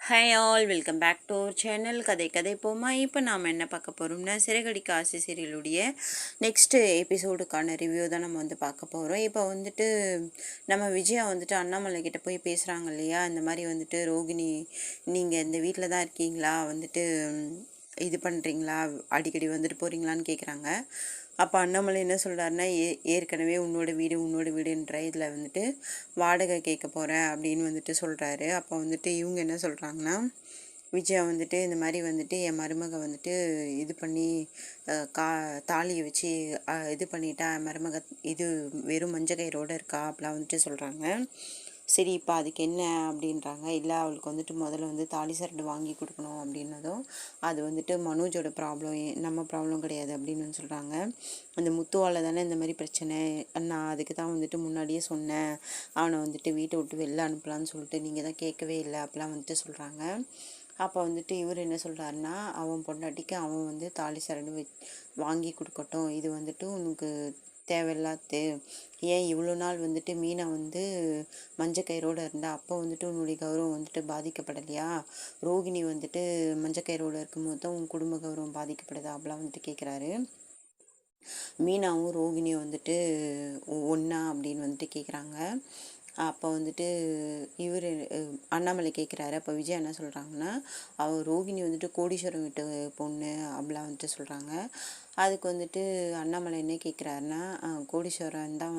Hi all, welcome back to our channel கதை கதை போமா. இப்போ நாம் என்ன பார்க்க போகிறோம்னா, சிறகடிக்க ஆசை சீரியலுடைய நெக்ஸ்ட்டு எபிசோடுக்கான ரிவ்யூ தான் நம்ம பார்க்க போகிறோம். இப்போ நம்ம விஜயா அண்ணாமலை கிட்ட போய் பேசுகிறாங்க இல்லையா, இந்த மாதிரி ரோகிணி நீங்கள் இந்த வீட்டில் தான் இருக்கீங்களா, இது பண்ணுறீங்களா, அடிக்கடி போகிறீங்களான்னு கேட்குறாங்க. அப்போ அண்ணாமலை என்ன சொல்கிறாருன்னா, ஏற்கனவே உன்னோட வீடுன்ற இதில் வாடகை கேட்க போகிறேன் அப்படின்னு சொல்கிறாரு. அப்போ இவங்க என்ன சொல்கிறாங்கன்னா, விஜயா இந்த மாதிரி என் மருமக இது பண்ணி தாலியை வச்சு இது பண்ணிட்டா, மருமக இது வெறும் மஞ்சள் கயிறோடு இருக்கா அப்படிலாம் சொல்கிறாங்க. சரி, இப்போ அதுக்கு என்ன அப்படின்றாங்க. இல்லை, அவளுக்கு முதல்ல தாலி சரடு வாங்கி கொடுக்கணும் அப்படின்னதும், அது மனோஜோட ப்ராப்ளம், நம்ம ப்ராப்ளம் கிடையாது அப்படின்னு சொல்கிறாங்க. அந்த முத்துவால் தானே இந்த மாதிரி பிரச்சனை, நான் அதுக்கு தான் முன்னாடியே சொன்னேன், அவனை வீட்டை விட்டு வெளில அனுப்பலான்னு சொல்லிட்டு நீங்கள் தான் கேட்கவே இல்லை அப்படிலாம் சொல்கிறாங்க. அப்போ இவர் என்ன சொல்கிறாருன்னா, அவன் பொண்டாட்டிக்கு அவன் தாலி சரடு வாங்கி கொடுக்கட்டும், இது உனக்கு தேவையில்லாது. ஏன் இவ்வளோ நாள் மீனா மஞ்சக்கயிறோடு இருந்தா, அப்போ உன்னுடைய கௌரவம் பாதிக்கப்படலையா? ரோகிணி மஞ்சக்கயிறோடு இருக்கும்போது தான் உன் குடும்ப கௌரவம் பாதிக்கப்படுதா அப்படிலாம் கேட்குறாரு. மீனாவும் ரோகிணியும் ஒன்றா அப்படின்னு கேட்குறாங்க. அப்போ இவர் அண்ணாமலை கேட்குறாரு. அப்போ விஜய் என்ன சொல்கிறாங்கன்னா, அவள் ரோகிணி கோடீஸ்வரம் வீட்டு பொண்ணு அப்படிலாம் சொல்கிறாங்க. அதுக்கு அண்ணாமலை என்ன கேட்குறாருன்னா, கோடீஸ்வரன் தான்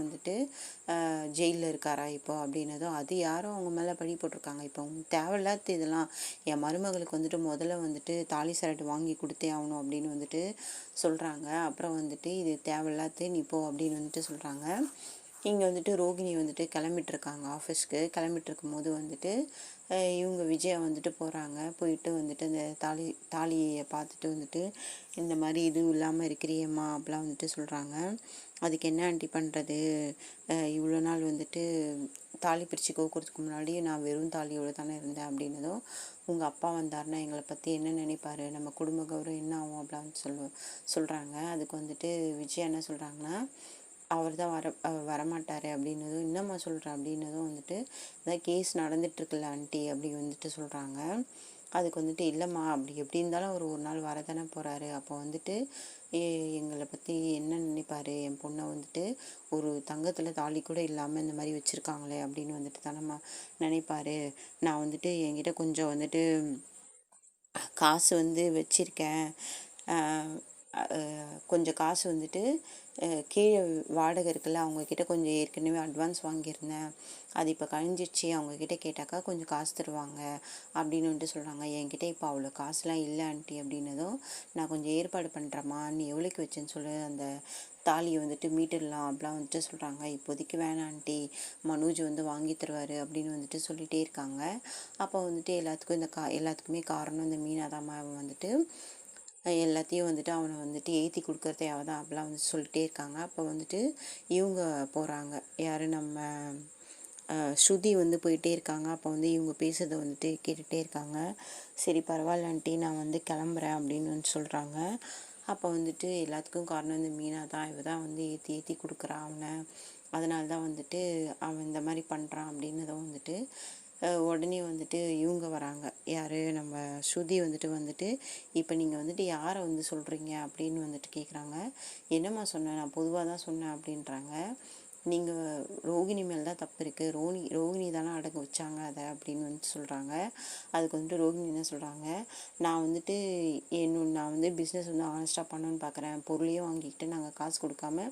ஜெயிலில் இருக்காரா இப்போ அப்படின்னதும், அது யாரும் அவங்க மேலே பழி போட்டிருக்காங்க, இப்போ தேவையில்லாத இதெல்லாம், என் மருமகளுக்கு முதல்ல தாலி சரட்டு வாங்கி கொடுத்தே ஆகணும் அப்படின்னு சொல்கிறாங்க. அப்புறம் இது தேவையில்லாத நீ போ அப்படின்னு சொல்கிறாங்க. இங்கே ரோகிணி கிளம்பிட்டுருக்காங்க, ஆஃபீஸ்க்கு கிளம்பிட்டுருக்கும் போது இவங்க விஜயா போகிறாங்க. போயிட்டு அந்த தாலியை பார்த்துட்டு இந்த மாதிரி இதுவும் இல்லாமல் இருக்கிறியம்மா அப்படிலாம் சொல்கிறாங்க. அதுக்கு என்ன ஆண்டி பண்ணுறது, இவ்வளோ நாள் தாலி பிரித்து கோக்கிறதுக்கு முன்னாடி நான் வெறும் தாலியோடு தானே இருந்தேன் அப்படின்னதும், உங்கள் அப்பா வந்தாருன்னா எங்களை பற்றி என்ன நினைப்பார், நம்ம குடும்ப கௌரவம் என்ன ஆகும் அப்படின்னு சொல்கிறாங்க. அதுக்கு விஜயா என்ன சொல்கிறாங்கன்னா, அவர் தான் வரமாட்டார் அப்படின்னதும், என்னம்மா சொல்கிறேன் அப்படின்னதும் அதான் கேஸ் நடந்துகிட்ருக்குல்ல ஆண்டி அப்படி சொல்கிறாங்க. அதுக்கு இல்லைம்மா, அப்படி எப்படி இருந்தாலும் அவர் ஒரு நாள் வரதானே போகிறாரு, அப்போ எங்களை பற்றி என்ன நினைப்பார், என் பொண்ணை ஒரு தங்கத்தில் தாலி கூட இல்லாமல் இந்த மாதிரி வச்சுருக்காங்களே அப்படின்னு தானம்மா நினைப்பார். நான் என்கிட்ட கொஞ்சம் காசு வச்சுருக்கேன், கொஞ்சம் காசு கீழே வாடகை இருக்குல்ல, அவங்கக்கிட்ட கொஞ்சம் ஏற்கனவே அட்வான்ஸ் வாங்கியிருந்தேன், அது இப்போ கழிஞ்சிடுச்சு, அவங்கக்கிட்ட கேட்டாக்கா கொஞ்சம் காசு தருவாங்க அப்படின்னு சொல்கிறாங்க. என்கிட்ட இப்போ அவ்வளோ காசுலாம் இல்லை ஆண்டி அப்படின்னதும், நான் கொஞ்சம் ஏற்பாடு பண்ணுறேம்மா, நீ எவ்வளோக்கு வச்சேன்னு சொல்லு, அந்த தாலியை மீட்டுடலாம் அப்படிலாம் சொல்கிறாங்க. இப்போதைக்கு வேணாம் ஆண்டி, மனோஜ் வாங்கி தருவார் அப்படின்னு சொல்லிகிட்டே இருக்காங்க. அப்போ எல்லாத்துக்கும் எல்லாத்துக்குமே காரணம் இந்த மீனா தான் எல்லாத்தையும் அவனை ஏற்றி கொடுக்குறதே அவள் தான் அப்படிலாம் சொல்லிட்டே இருக்காங்க. அப்போ இவங்க போகிறாங்க, யார் நம்ம ஸ்ருதி போயிட்டே இருக்காங்க. அப்போ இவங்க பேசுறதை கேட்டுகிட்டே இருக்காங்க. சரி பரவாயில்ல ஆண்டி, நான் கிளம்புறேன் அப்படின்னு சொல்கிறாங்க. அப்போ எல்லாத்துக்கும் காரணம் இந்த மீனா தான், இவ தான் ஏற்றி கொடுக்குறான் அவனை, அதனால தான் அவன் இந்த மாதிரி பண்ணுறான் அப்படின்னதும் உடனே இவங்க வராங்க, யார் நம்ம ஸ்ருதி இப்போ நீங்கள் யாரை சொல்கிறீங்க அப்படின்னு கேட்குறாங்க. என்னம்மா சொன்னேன், நான் பொதுவாக தான் சொன்னேன் அப்படின்றாங்க. நீங்கள் ரோகிணி மேலே தான் தப்பு இருக்குது, ரோகிணி தானே அடங்க வச்சாங்க அதை அப்படின்னு சொல்கிறாங்க. அதுக்கு ரோகிணி என்ன சொல்கிறாங்க, நான் நான் பிஸ்னஸ் ஆனஸ்ட்டாக பண்ணணுன்னு பார்க்குறேன், பொருளையும் வாங்கிக்கிட்டு நாங்கள் காசு கொடுக்காம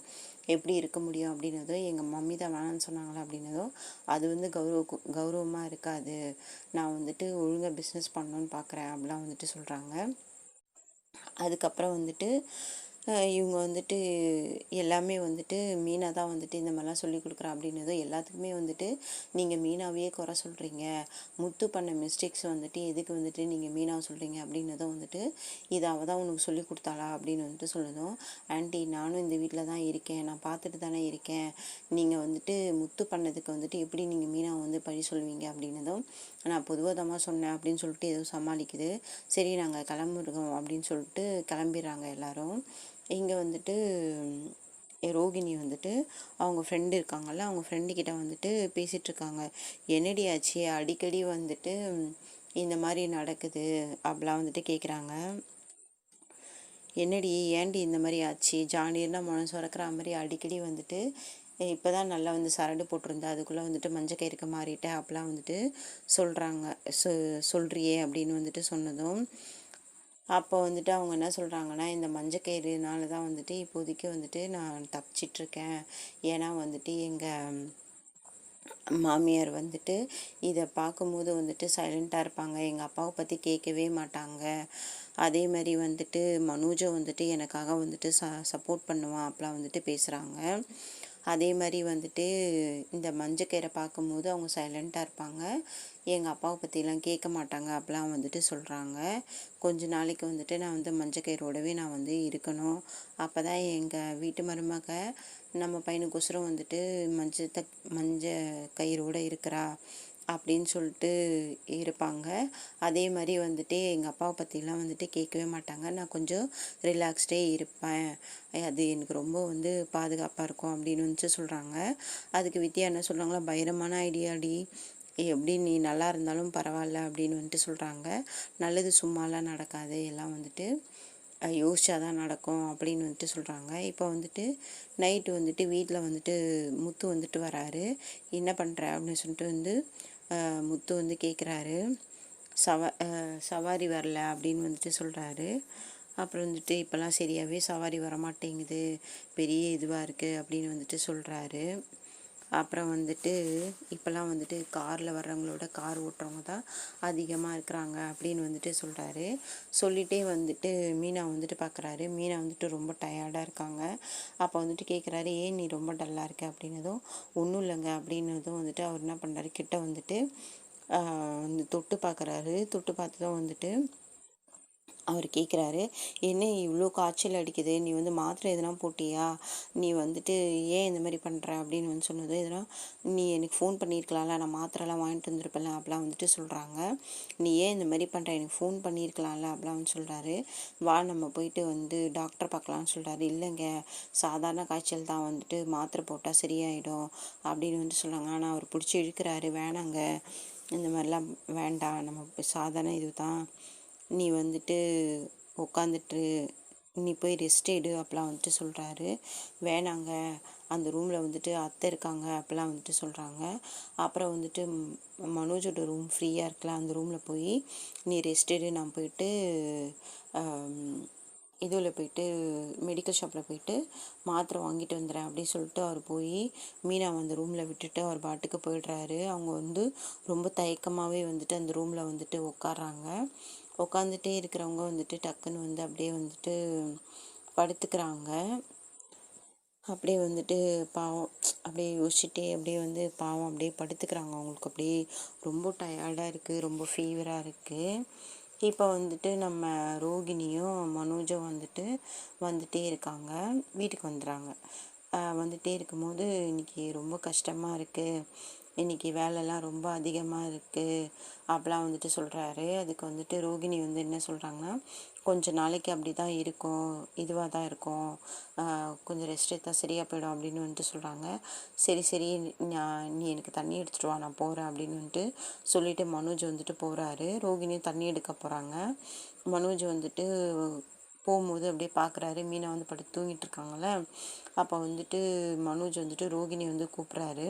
எப்படி இருக்க முடியும் அப்படின்னதோ, எங்கள் மம்மி தான் வேணான்னு சொன்னாங்களே அப்படின்னதோ, அது கௌரவமாக இருக்காது, நான் ஒழுங்காக பிஸ்னஸ் பண்ணணுன்னு பார்க்குறேன் அப்படிலாம் சொல்கிறாங்க. அதுக்கப்புறம் இவங்க எல்லாமே மீனா தான் இந்த மாதிரிலாம் சொல்லி கொடுக்குறா அப்படின்னதும், எல்லாத்துக்குமே நீங்கள் மீனாவையே குறை சொல்கிறீங்க, முத்து பண்ண மிஸ்டேக்ஸ் எதுக்கு நீங்கள் மீனாவை சொல்கிறீங்க அப்படின்னதும் இது அவள் தான் உனக்கு சொல்லி கொடுத்தாளா அப்படின்னு சொல்லணும். ஆண்டி, நானும் இந்த வீட்டில் தான் இருக்கேன், நான் பார்த்துட்டு தானே இருக்கேன், நீங்கள் முத்து பண்ணதுக்கு எப்படி நீங்கள் மீனாவை பழி சொல்லுவீங்க அப்படின்னதும், நான் பொதுவாக சொன்னேன் அப்படின்னு சொல்லிட்டு எதுவும் சமாளிக்குது. சரி நாங்கள் கிளம்புறோம் அப்படின்னு சொல்லிட்டு கிளம்பிடுறாங்க எல்லாரும். இங்கே ரோகிணி அவங்க ஃப்ரெண்டு இருக்காங்கல்ல, அவங்க ஃப்ரெண்டுக்கிட்ட பேசிகிட்ருக்காங்க. என்னடி ஆச்சு, அடிக்கடி இந்த மாதிரி நடக்குது அப்படிலாம் வந்துட்டு கேட்குறாங்க. என்னடி ஏண்டி இந்த மாதிரி ஆச்சு, ஜானீர்னா முனம் சுரக்கிற மாதிரி அடிக்கடி வந்துட்டு இப்போ தான் நல்லா வந்து சரடு போட்டிருந்தா அதுக்குள்ளே வந்துட்டு மஞ்சக்கயிறுக்க மாறிட்டேன் அப்படிலாம் வந்துட்டு சொல்கிறாங்க. சொல்கிறியே அப்படின்னு வந்துட்டு சொன்னதும் அப்போ வந்துட்டு அவங்க என்ன சொல்கிறாங்கன்னா, இந்த மஞ்சக்கயிறுனால தான் வந்துட்டு இப்போதைக்கு வந்துட்டு நான் தப்பிச்சிட்ருக்கேன். ஏன்னா வந்துட்டு எங்கள் மாமியார் வந்துட்டு இதை பார்க்கும்போது வந்துட்டு சைலண்ட்டாக இருப்பாங்க, எங்கள் அப்பாவை பற்றி கேட்கவே மாட்டாங்க. அதே மாதிரி வந்துட்டு மனோஜை வந்துட்டு எனக்காக வந்துட்டு சப்போர்ட் பண்ணுவான் அப்படிலாம் வந்துட்டு பேசுகிறாங்க. அதே மாதிரி வந்துட்டு இந்த மஞ்சக்கயிறை பார்க்கும்போது அவங்க சைலண்ட்டாக இருப்பாங்க, எங்கள் அப்பாவை பற்றிலாம் கேட்க மாட்டாங்க அப்படிலாம் வந்துட்டு சொல்கிறாங்க. கொஞ்ச நாளைக்கு வந்துட்டு நான் வந்து மஞ்சக்கயிறோடவே நான் வந்து இருக்கணும், அப்போ தான் எங்கள் வீட்டு மருமக நம்ம பையனுக்கோசரம் வந்துட்டு மஞ்ச கயிறோடு இருக்கிறா அப்படின்னு சொல்லிட்டு இருப்பாங்க. அதே மாதிரி வந்துட்டு எங்கள் அப்பாவை பற்றிலாம் வந்துட்டு கேட்கவே மாட்டாங்க, நான் கொஞ்சம் ரிலாக்ஸ்டே இருப்பேன், அது எனக்கு ரொம்ப வந்து பாதுகாப்பாக இருக்கும் அப்படின்னு வந்துட்டு சொல்கிறாங்க. அதுக்கு வித்யா என்ன சொல்கிறாங்களா, பயங்கரமான ஐடியாடி, எப்படி நீ நல்லா இருந்தாலும் பரவாயில்ல அப்படின்னு வந்துட்டு சொல்கிறாங்க. நல்லது சும்மாலாம் நடக்காது, எல்லாம் வந்துட்டு யோசிச்சா தான் நடக்கும் அப்படின்னு வந்துட்டு சொல்கிறாங்க. இப்போ வந்துட்டு நைட்டு வந்துட்டு வீட்டில் வந்துட்டு முத்து வந்துட்டு வராரு. என்ன பண்ணுற அப்படின்னு சொல்லிட்டு வந்து முத்து வந்து கேட்குறாரு. சவாரி வரல அப்படின்னு வந்துட்டு சொல்கிறாரு. அப்புறம் வந்துட்டு இப்போல்லாம் சரியாகவே சவாரி வரமாட்டேங்குது, பெரிய இதுவாக இருக்குது அப்படின்னு வந்துட்டு சொல்கிறாரு. அப்புறம் வந்துட்டு இப்போல்லாம் வந்துட்டு காரில் வர்றவங்களோட கார் ஓட்டுறவங்க தான் அதிகமாக இருக்கிறாங்க அப்படின்னு வந்துட்டு சொல்கிறாரு. சொல்லிகிட்டே வந்துட்டு மீனா வந்துட்டு பார்க்குறாரு. மீனா வந்துட்டு ரொம்ப டயர்டாக இருக்காங்க. அப்போ வந்துட்டு கேட்குறாரு, ஏன் நீ ரொம்ப டல்லாக இருக்க அப்படின்னதும், ஒன்றும் இல்லைங்க அப்படின்னதும் வந்துட்டு அவர் என்ன பண்ணுறாரு, கிட்ட வந்துட்டு வந்து தொட்டு பார்க்குறாரு. தொட்டு பார்த்ததும் வந்துட்டு அவர் கேட்குறாரு, என்ன இவ்வளோ காய்ச்சல் அடிக்குது, நீ வந்து மாத்திரை எதுனா போட்டியா, நீ வந்துட்டு ஏன் இந்த மாதிரி பண்ணுற அப்படின்னு வந்து சொன்னது, எதுனா நீ எனக்கு ஃபோன் பண்ணியிருக்கலாம்ல, நான் மாத்திரைலாம் வாங்கிட்டு வந்துருப்பேன்ல அப்படிலாம் வந்துட்டு சொல்கிறாங்க. நீ ஏன் இந்த மாதிரி பண்ணுற, எனக்கு ஃபோன் பண்ணியிருக்கலாம்ல அப்படிலாம் வந்து சொல்கிறாரு. வா நம்ம போயிட்டு வந்து டாக்டர் பார்க்கலான்னு சொல்கிறாரு. இல்லைங்க, சாதாரண காய்ச்சல் தான், வந்துட்டு மாத்திரை போட்டால் சரியாயிடும் அப்படின்னு வந்துட்டு சொல்கிறாங்க. ஆனால் அவர் பிடிச்சி இழுக்கிறாரு, வேணாங்க இந்த மாதிரிலாம் வேண்டாம், நம்ம சாதாரண இது தான், நீ வந்துட்டு உட்காந்துட்டு நீ போய் ரெஸ்ட் எடு அப்படிலாம் வந்துட்டு சொல்கிறாரு. வேணாங்க, அந்த ரூமில் வந்துட்டு அத்தை இருக்காங்க அப்படிலாம் வந்துட்டு சொல்கிறாங்க. அப்புறம் வந்துட்டு மனோஜோட ரூம் ஃப்ரீயாக இருக்கலாம், அந்த ரூமில் போய் நீ ரெஸ்ட் எடு, நான் போயிட்டு இதில் போயிட்டு மெடிக்கல் ஷாப்பில் போயிட்டு மாத்திரை வாங்கிட்டு வந்துடுறேன் அப்படின்னு சொல்லிட்டு அவர் போய் மீனா அந்த ரூமில் விட்டுட்டு அவர் பாட்டுக்கு போயிடுறாரு. அவங்க வந்து ரொம்ப தயக்கமாகவே வந்துட்டு அந்த ரூமில் வந்துட்டு உட்காடுறாங்க. உட்காந்துட்டே இருக்கிறவங்க வந்துட்டு டக்குன்னு வந்து அப்படியே வந்துட்டு படுத்துக்கிறாங்க. அப்படியே வந்துட்டு பாவம் அப்படியே யோசிச்சுட்டே அப்படியே வந்து பாவம் அப்படியே படுத்துக்கிறாங்க. அவங்களுக்கு அப்படியே ரொம்ப டயர்டாக இருக்குது, ரொம்ப ஃபீவராக இருக்குது. இப்போ வந்துட்டு நம்ம ரோகிணியும் மனோஜும் வந்துட்டே இருக்காங்க, வீட்டுக்கு வந்துடுறாங்க. வந்துட்டே இருக்கும்போது இன்றைக்கி ரொம்ப கஷ்டமாக இருக்குது, இன்றைக்கி வேலைலாம் ரொம்ப அதிகமாக இருக்குது அப்படிலாம் வந்துட்டு சொல்கிறாரு. அதுக்கு வந்துட்டு ரோகிணி வந்து என்ன சொல்கிறாங்கன்னா, கொஞ்சம் நாளைக்கு அப்படி தான் இருக்கும், இதுவாக தான் இருக்கும், கொஞ்சம் ரெஸ்ட் எடுத்தால் சரியாக போயிடும் அப்படின்னு வந்துட்டு சொல்கிறாங்க. சரி நீ எனக்கு தண்ணி எடுத்துகிட்டு வா, நான் போகிறேன் அப்படின்னு வந்துட்டு சொல்லிவிட்டு மனோஜ் வந்துட்டு போகிறாரு. ரோகிணியும் தண்ணி எடுக்க போகிறாங்க. மனோஜ் வந்துட்டு போகும்போது அப்படியே பார்க்குறாரு, மீனை வந்து படுத்து தூங்கிட்டு இருக்காங்களே. அப்போ வந்துட்டு மனோஜ் வந்துட்டு ரோகிணி வந்து கூப்பிட்றாரு.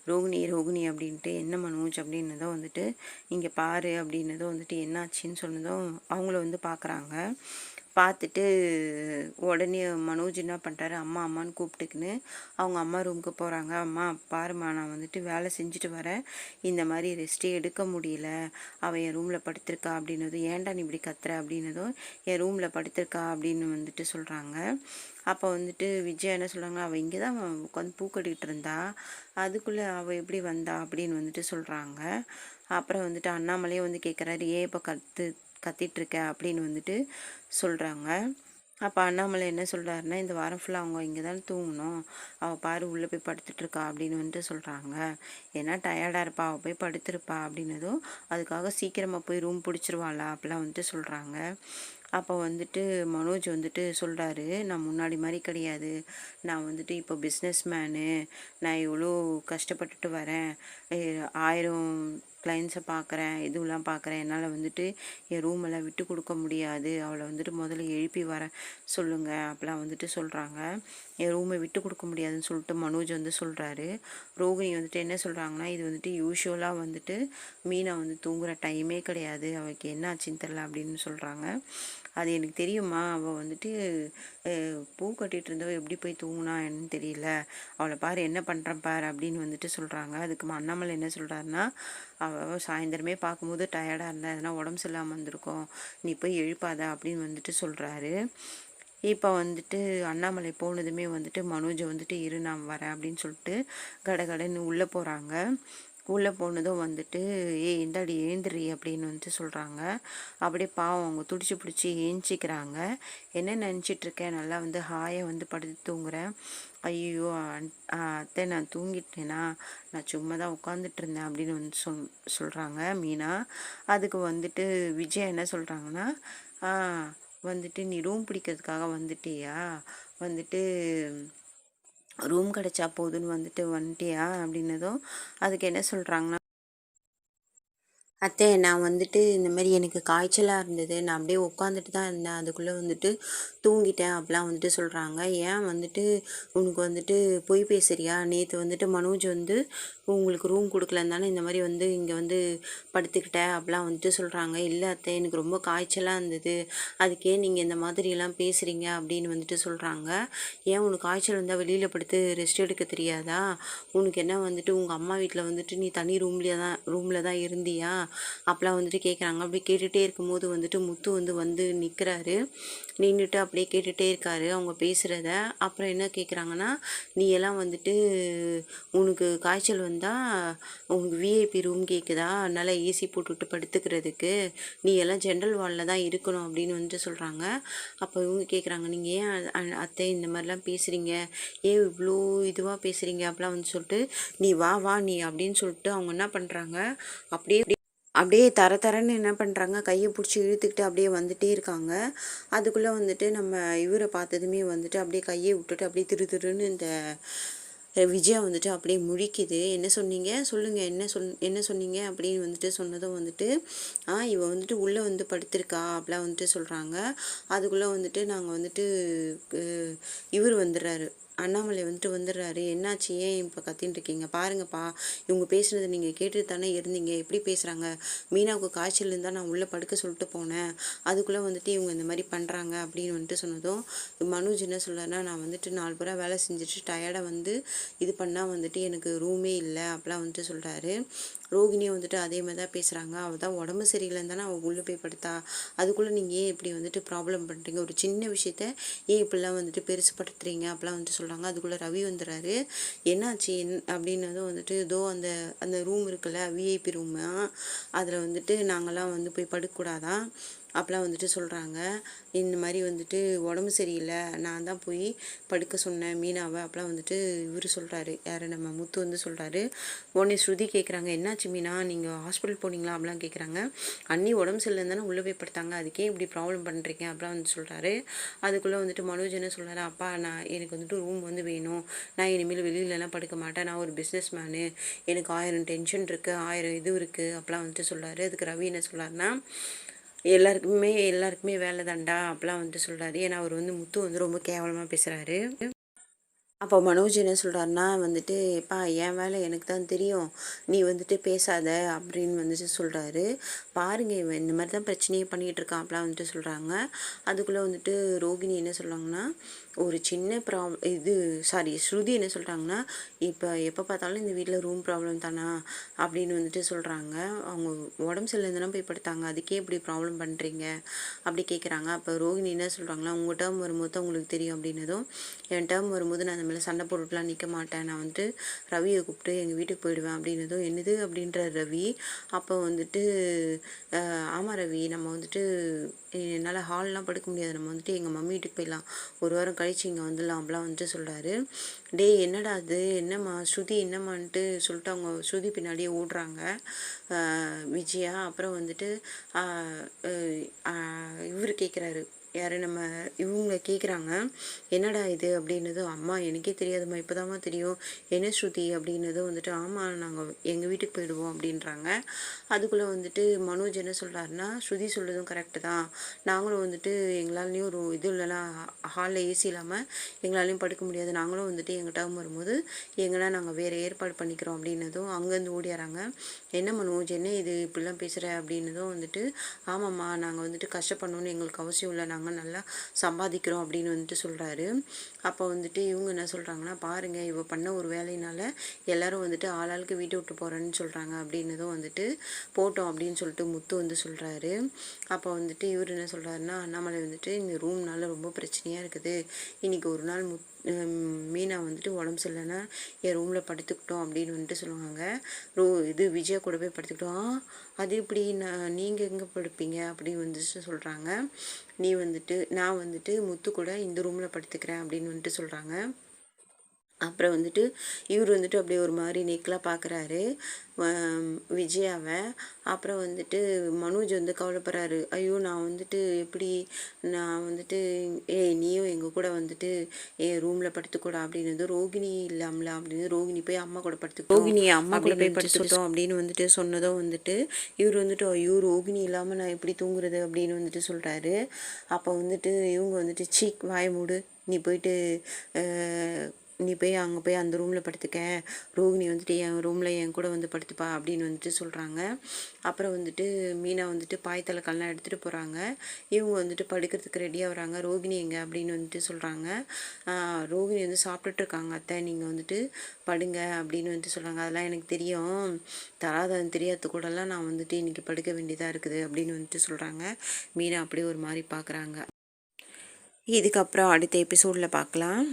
ரோகிணி அப்படின்ட்டு, என்ன மனோஜ் அப்படின்னதும் வந்துட்டு இங்கே பாரு அப்படின்னதும் வந்துட்டு என்னாச்சின்னு சொன்னதும் அவங்கள வந்து பார்க்குறாங்க. பார்த்துட்டு உடனே மனோஜ் என்ன பண்ணுறாரு, அம்மான்னு கூப்பிட்டுக்குன்னு அவங்க அம்மா ரூமுக்கு போகிறாங்க. அம்மா பாருமா, நான் வந்துட்டு வேலை செஞ்சுட்டு வரேன், இந்த மாதிரி ரெஸ்ட்டே எடுக்க முடியல, அவள் என் ரூமில் படுத்திருக்கா அப்படின்னதும், ஏன்டா நீ இப்படி கத்துற அப்படின்னதும், என் ரூமில் படுத்திருக்கா அப்படின்னு வந்துட்டு சொல்கிறாங்க. அப்போ வந்துட்டு விஜயா என்ன சொல்கிறாங்க, அவள் இங்கே தான் உட்காந்து பூக்கட்டிகிட்டு இருந்தா, அதுக்குள்ளே அவள் எப்படி வந்தா அப்படின்னு வந்துட்டு சொல்கிறாங்க. அப்புறம் வந்துட்டு அண்ணாமலையே வந்து கேட்குறாரு, ஏன் இப்போ கத்திட்டுருக்க அப்படின்னு வந்துட்டு சொல்கிறாங்க. அப்போ அண்ணாமலை என்ன சொல்கிறாருன்னா, இந்த வாரம் ஃபுல்லாக அவங்க இங்கே தான் தூங்கணும், அவள் பாரு உள்ளே போய் படுத்துட்ருக்கா அப்படின்னு வந்துட்டு சொல்கிறாங்க. ஏன்னா டயர்டாக இருப்பா, அவள் போய் படுத்துருப்பா அப்படின்னதும், அதுக்காக சீக்கிரமாக போய் ரூம் பிடிச்சிருவாளா அப்படிலாம் வந்துட்டு சொல்கிறாங்க. அப்போ வந்துட்டு மனோஜ் வந்துட்டு சொல்கிறாரு, நான் முன்னாடி மாதிரி கிடையாது, நான் வந்துட்டு இப்போ பிஸ்னஸ் மேனு, நான் எவ்வளோ கஷ்டப்பட்டுட்டு வரேன், 1000 கிளைண்ட்ஸை பார்க்குறேன், இதுவெல்லாம் பார்க்குறேன், என்னால் வந்துட்டு என் ரூமெல்லாம் விட்டு கொடுக்க முடியாது, அவளை வந்துட்டு முதல்ல எழுப்பி வர சொல்லுங்கள் அப்படிலாம் வந்துட்டு சொல்கிறாங்க. என் ரூமை விட்டு கொடுக்க முடியாதுன்னு சொல்லிட்டு மனோஜ் வந்து சொல்கிறாரு. ரோகிணி வந்துட்டு என்ன சொல்கிறாங்கன்னா, இது வந்துட்டு யூஸ்வலாக வந்துட்டு மீனா வந்து தூங்குகிற டைமே கிடையாது, அவளுக்கு என்ன ஆச்சுன்னு தெரில அப்படின்னு சொல்கிறாங்க. அது எனக்கு தெரியுமா, அவள் வந்துட்டு பூ கட்டிகிட்டு இருந்தவள் எப்படி போய் தூங்குனா என்னன்னு தெரியல, அவளை பாரு என்ன பண்ணுறேன் பாரு அப்படின்னு வந்துட்டு சொல்கிறாங்க. அதுக்கு அண்ணாமலை என்ன சொல்கிறாருன்னா, அவள் சாயந்தரமே பார்க்கும்போது டயர்டாக இருந்தா எதனா உடம்பு சரியில்லாமல் வந்திருக்கோம், நீ போய் எழுப்பாத அப்படின்னு வந்துட்டு சொல்கிறாரு. இப்போ வந்துட்டு அண்ணாமலை போனதுமே வந்துட்டு மனோஜை வந்துட்டு இரு நான் வரேன் அப்படின்னு சொல்லிட்டு கடகடன்னு உள்ளே போகிறாங்க. உள்ளே போனதும் வந்துட்டு இந்தாடி எழுந்துரி அப்படின்னு வந்துட்டு சொல்கிறாங்க. அப்படியே பாவம் அவங்க துடிச்சு பிடிச்சி ஏஞ்சிக்கிறாங்க. என்ன நினச்சிட்ருக்கேன், நல்லா வந்து ஹாயாக வந்து படுத்து தூங்குறேன், ஐயோ அத்தை நான் தூங்கிட்டேனா, நான் சும்மா தான் உட்காந்துட்டு இருந்தேன் அப்படின்னு வந்து சொல்கிறாங்க மீனா. அதுக்கு வந்துட்டு விஜய் என்ன சொல்கிறாங்கன்னா, வந்துட்டு நீ ரூம் பிடிக்கிறதுக்காக வந்துட்டியா, வந்துட்டு ரூம் கிடச்சா போதுன்னு வந்துட்டியா அப்படின்னதும் அதுக்கு என்ன சொல்கிறாங்கன்னா, அத்தை நான் வந்துட்டு இந்த மாதிரி எனக்கு காய்ச்சலாக இருந்தது, நான் அப்படியே உட்காந்துட்டு தான் இருந்தேன், அதுக்குள்ளே வந்துட்டு தூங்கிட்டேன் அப்படிலாம் வந்துட்டு சொல்கிறாங்க. ஏன் வந்துட்டு உனக்கு வந்துட்டு பொய் பேசுறியா, நேற்று வந்துட்டு மனோஜ் வந்து உங்களுக்கு ரூம் கொடுக்கலன்னு தானே இந்த மாதிரி வந்து இங்கே வந்து படுத்துக்கிட்டேன் அப்படிலாம் வந்துட்டு சொல்கிறாங்க. இல்லை அத்தை எனக்கு ரொம்ப காய்ச்சலாக இருந்தது, அதுக்கே நீங்கள் இந்த மாதிரிலாம் பேசுகிறீங்க அப்படின்னு வந்துட்டு சொல்கிறாங்க. ஏன் உனக்கு காய்ச்சல் வந்தால் வெளியில் படுத்து ரெஸ்ட் எடுக்க தெரியாதா, உனக்கு என்ன வந்துட்டு உங்கள் அம்மா வீட்டில் வந்துட்டு நீ தனி ரூமில் தான் இருந்தியா அப்பெல்லாம் வந்துட்டு கேட்குறாங்க. அப்படி கேட்டுகிட்டே இருக்கும்போது வந்துட்டு முத்து வந்து நிற்கிறாரு. நின்றுட்டு அப்படியே கேட்டுகிட்டே இருக்காரு அவங்க பேசுகிறத. அப்புறம் என்ன கேட்குறாங்கன்னா, நீ எல்லாம் வந்துட்டு உனக்கு காய்ச்சல் வந்தால் உனக்கு விஐபி ரூம் கேட்குதா, அதனால் ஏசி போட்டுவிட்டு படுத்துக்கிறதுக்கு, நீ எல்லாம் ஜென்ரல் வார்டில் தான் இருக்கணும் அப்படின்னு வந்துட்டு சொல்கிறாங்க. அப்போ இவங்க கேட்குறாங்க, நீங்கள் ஏன் அத்தை இந்த மாதிரிலாம் பேசுகிறீங்க, ஏன் இவ்வளோ இதுவாக பேசுகிறீங்க அப்படிலாம் வந்து சொல்லிட்டு, நீ வா நீ அப்படின்னு சொல்லிட்டு அவங்க என்ன பண்ணுறாங்க, அப்படியே தரன்னு என்ன பண்ணுறாங்க, கையை பிடிச்சி இழுத்துக்கிட்டு அப்படியே வந்துட்டே இருக்காங்க. அதுக்குள்ளே வந்துட்டு நம்ம இவரை பார்த்ததுமே வந்துட்டு அப்படியே கையை விட்டுட்டு அப்படியே திருன்னு இந்த விஜயா வந்துட்டு அப்படியே முழிக்குது. என்ன சொன்னீங்க சொல்லுங்கள், என்ன சொன்னீங்க அப்படின்னு வந்துட்டு சொன்னதும் வந்துட்டு இவ வந்துட்டு உள்ளே வந்து படுத்திருக்கா அப்படிலாம் வந்துட்டு சொல்கிறாங்க. அதுக்குள்ளே வந்துட்டு நாங்கள் வந்துட்டு இவர் வந்துடுறாரு, அண்ணாமலை வந்துட்டு வந்துடுறாரு. என்னாச்சு, ஏன் இப்போ கத்தின்னு இருக்கீங்க, பாருங்கப்பா இவங்க பேசுனதை நீங்கள் கேட்டுட்டு தானே இருந்தீங்க, எப்படி பேசுகிறாங்க, மீனாவுக்கு காய்ச்சல் இருந்தால் நான் உள்ளே படுக்க சொல்லிட்டு போனேன், அதுக்குள்ளே வந்துட்டு இவங்க இந்த மாதிரி பண்ணுறாங்க அப்படின்னு வந்துட்டு சொன்னதும் மனோஜ் என்ன சொல்கிறாருன்னா, நான் வந்துட்டு 4 பேராக வேலை செஞ்சுட்டு டயர்டாக வந்து இது பண்ணால் வந்துட்டு எனக்கு ரூமே இல்லை அப்படிலாம் வந்துட்டு சொல்கிறாரு. ரோகிணியும் வந்துட்டு அதே மாதிரி தான் பேசுகிறாங்க. அவள் தான் உடம்பு சரியில்லைன்னு தானே அவள் உள்ளே போய் படுத்தா, அதுக்குள்ளே நீங்கள் ஏன் இப்படி வந்துட்டு ப்ராப்ளம் பண்ணுறீங்க, ஒரு சின்ன விஷயத்த ஏன் இப்படிலாம் வந்துட்டு பெருசுப்படுத்துறீங்க அப்படிலாம் வந்துட்டு சொல்கிறாங்க. அதுக்குள்ளே ரவி வந்துடுறாரு. என்னாச்சு அப்படின்னதும் வந்துட்டு இதோ அந்த அந்த ரூம் இருக்குல்ல விஐபி ரூமு, அதில் வந்துட்டு நாங்கள்லாம் வந்து போய் படுக்கக்கூடாதான் அப்படிலாம் வந்துட்டு சொல்கிறாங்க. இந்த மாதிரி வந்துட்டு உடம்பு சரியில்லை, நான் தான் போய் படுக்க சொன்னேன் மீனாவை அப்படிலாம் வந்துட்டு இவர் சொல்கிறாரு. யார் நம்ம முத்து வந்து சொல்கிறாரு. உடனே ஸ்ருதி கேட்குறாங்க, என்னாச்சு மீனா, நீங்கள் ஹாஸ்பிட்டல் போனீங்களா அப்படிலாம் கேட்குறாங்க. அண்ணி உடம்பு சரியில்லைன்னு தானே உள்ளே போய் படுத்தாங்க, அதுக்கே இப்படி ப்ராப்ளம் பண்ணுறீங்க அப்படிலாம் வந்து சொல்கிறாரு. அதுக்குள்ளே வந்துட்டு மனோஜ் என்ன சொல்கிறாரு, அப்பா எனக்கு வந்துட்டு ரூம் வந்து வேணும், நான் இனிமேல் வெளியிலலாம் படுக்க மாட்டேன், நான் ஒரு பிஸ்னஸ் மேனு, எனக்கு 1000 டென்ஷன் இருக்குது, 1000 இது இருக்குது அப்படிலாம் வந்துட்டு சொல்கிறாரு. அதுக்கு ரவி என்ன சொல்கிறாருன்னா, எல்லாருக்குமே வேலை தாண்டா அப்படிலாம் வந்துட்டு சொல்கிறாரு. ஏன்னா அவர் வந்து முத்து வந்து ரொம்ப கேவலமாக பேசுகிறாரு. அப்போ மனோஜ் என்ன சொல்கிறாருன்னா வந்துட்டு, எப்பா என் வேலை எனக்கு தான் தெரியும், நீ வந்துட்டு பேசாத அப்படின்னு வந்துட்டு சொல்கிறாரு. பாருங்கள் இவன் இந்த மாதிரி தான் பிரச்சனையே பண்ணிகிட்டு இருக்கான் அப்படிலாம் வந்துட்டு சொல்கிறாங்க. அதுக்குள்ளே வந்துட்டு ரோகிணி என்ன சொல்கிறாங்கன்னா, ஒரு சின்ன ஸ்ருதி என்ன சொல்கிறாங்கன்னா, இப்போ எப்போ பார்த்தாலும் இந்த வீட்டில் ரூம் ப்ராப்ளம் தானா அப்படின்னு வந்துட்டு சொல்கிறாங்க. அவங்க உடம்பு சரியில்லைன்னு போய் படுத்தாங்க, அதுக்கே இப்படி ப்ராப்ளம் பண்ணுறீங்க அப்படி கேட்குறாங்க. அப்போ ரோகிணி என்ன சொல்கிறாங்கன்னா, உங்கள் டேர்ம் வரும்போது தான் உங்களுக்கு தெரியும் அப்படின்னதும், என் டேர்ம் வரும்போது நான் அந்த நம்மளை சண்டை போட்டுலாம் நிற்க மாட்டேன், நான் வந்துட்டு ரவியை கூப்பிட்டு எங்கள் வீட்டுக்கு போயிடுவேன் அப்படின்னதும், என்னது அப்படின்ற ரவி. அப்போ வந்துட்டு ஆமாம் ரவி, நம்ம வந்துட்டு என்னால் ஹால்லாம் படுக்க முடியாது, நம்ம வந்துட்டு எங்கள் மம்மி வீட்டுக்கு போயிடலாம், ஒரு வாரம் கழிச்சு இங்கே வந்துடலாம் அப்படிலாம் வந்துட்டு சொல்கிறாரு. டே என்னடா அது, என்னம்மா ஸ்ருதி என்னம்மான்ட்டு சொல்லிட்டு அவங்க ஸ்ருதி பின்னாடியே ஓடுறாங்க விஜயா. அப்புறம் வந்துட்டு இவர் கேட்குறாரு, யார் நம்ம இவங்க கேட்குறாங்க, என்னடா இது அப்படின்னதும், அம்மா எனக்கே தெரியாதும்மா, இப்போதாம்மா தெரியும், என்ன ஸ்ருதி அப்படின்னதும் வந்துட்டு, ஆமாம் நாங்கள் எங்கள் வீட்டுக்கு போயிடுவோம் அப்படின்றாங்க. அதுக்குள்ளே வந்துட்டு மனோஜ் என்ன சொல்கிறாருன்னா, ஸ்ருதி சொல்கிறதும் கரெக்டு தான், நாங்களும் வந்துட்டு எங்களாலேயும் ஒரு இது இல்லைனா ஹாலில் ஏசி இல்லாமல் எங்களாலையும் படுக்க முடியாது, நாங்களும் வந்துட்டு எங்கள் டேர்ம் வரும்போது எங்கன்னா நாங்கள் வேறு ஏற்பாடு பண்ணிக்கிறோம் அப்படின்னதும் அங்கேருந்து ஓடியாராங்க. என்ன மனோஜ் என்ன இது இப்படிலாம் பேசுகிற அப்படின்னதும் வந்துட்டு, ஆமாம்மா நாங்கள் வந்துட்டு கஷ்டப்படணுன்னு எங்களுக்கு அவசியம் இல்லை, நாங்கள் நல்லா சம்பாதிக்கிறோம் அப்படின்னு வந்துட்டு சொல்கிறாரு. அப்போ வந்துட்டு இவங்க என்ன சொல்கிறாங்கன்னா, பாருங்கள் இவ பண்ண ஒரு வேலையினால எல்லாரும் வந்துட்டு ஆளாளுக்கு வீட்டை விட்டு போகிறேன்னு சொல்கிறாங்க அப்படின்னதும் வந்துட்டு போட்டோம் அப்படின்னு சொல்லிட்டு முத்து வந்து சொல்கிறாரு. அப்போ வந்துட்டு இவர் என்ன சொல்கிறாருன்னா, அண்ணாமலை வந்துட்டு இந்த ரூம்னால ரொம்ப பிரச்சனையாக இருக்குது, இன்றைக்கி ஒரு நாள் மீனா வந்துட்டு உடம்பு சரியில்லைன்னா என் ரூமில் படுத்துக்கிட்டோம் அப்படின்னு வந்துட்டு சொல்லுவாங்க. இது விஜயா கூட போய் படுத்துக்கிட்டோம், அது எப்படி நீங்கள் எங்கே படுப்பீங்க அப்படின்னு வந்துட்டு சொல்கிறாங்க. நான் வந்துட்டு முத்து கூட இந்த ரூமில் படுத்துக்கிறேன் அப்படின்னு வந்துட்டு சொல்கிறாங்க. அப்புறம் வந்துட்டு இவர் வந்துட்டு அப்படியே ஒரு மாதிரி நெக்கலாக பார்க்குறாரு விஜயாவை. அப்புறம் வந்துட்டு மனோஜ் வந்து கவலைப்படுறாரு, ஐயோ நான் வந்துட்டு எப்படி, நான் வந்துட்டு நீயும் எங்கள் கூட வந்துட்டு ரூமில் படுத்துக்கூடா அப்படின்னது, ரோகிணி இல்லாமல அப்படின்னு ரோகிணி போய் அம்மா கூட ரோகிணி அம்மா கூட போய் படுத்துக்கிட்டோம் அப்படின்னு வந்துட்டு சொன்னதும் வந்துட்டு இவர் வந்துட்டு, ஐயோ ரோகிணி இல்லாமல் நான் எப்படி தூங்குறது அப்படின்னு வந்துட்டு சொல்கிறாரு. அப்போ வந்துட்டு இவங்க வந்துட்டு, சீக் வாய மூடு, நீ போய் அங்கே போய் அந்த ரூமில் படுத்துக்க, ரோகிணி வந்துட்டு என் ரூமில் என் கூட வந்து படுத்துப்பா அப்படின்னு வந்துட்டு சொல்கிறாங்க. அப்புறம் வந்துட்டு மீனா வந்துட்டு பாய்த்தலைக்கல்லாம் எடுத்துகிட்டு போகிறாங்க. இவங்க வந்துட்டு படுக்கிறதுக்கு ரெடியாக வராங்க. ரோகிணி எங்கே அப்படின்னு வந்துட்டு சொல்கிறாங்க. ரோகிணி வந்து சாப்பிட்டுட்ருக்காங்க, அத்தை நீங்கள் வந்துட்டு படுங்க அப்படின்னு வந்துட்டு சொல்கிறாங்க. அதெல்லாம் எனக்கு தெரியும், தராதன்னு தெரியாத கூடலாம் நான் வந்துட்டு இன்றைக்கி படுக்க வேண்டியதாக இருக்குது அப்படின்னு வந்துட்டு சொல்கிறாங்க. மீனா அப்படியே ஒரு மாதிரி பார்க்குறாங்க. இதுக்கப்புறம் அடுத்த எபிசோடில் பார்க்கலாம்.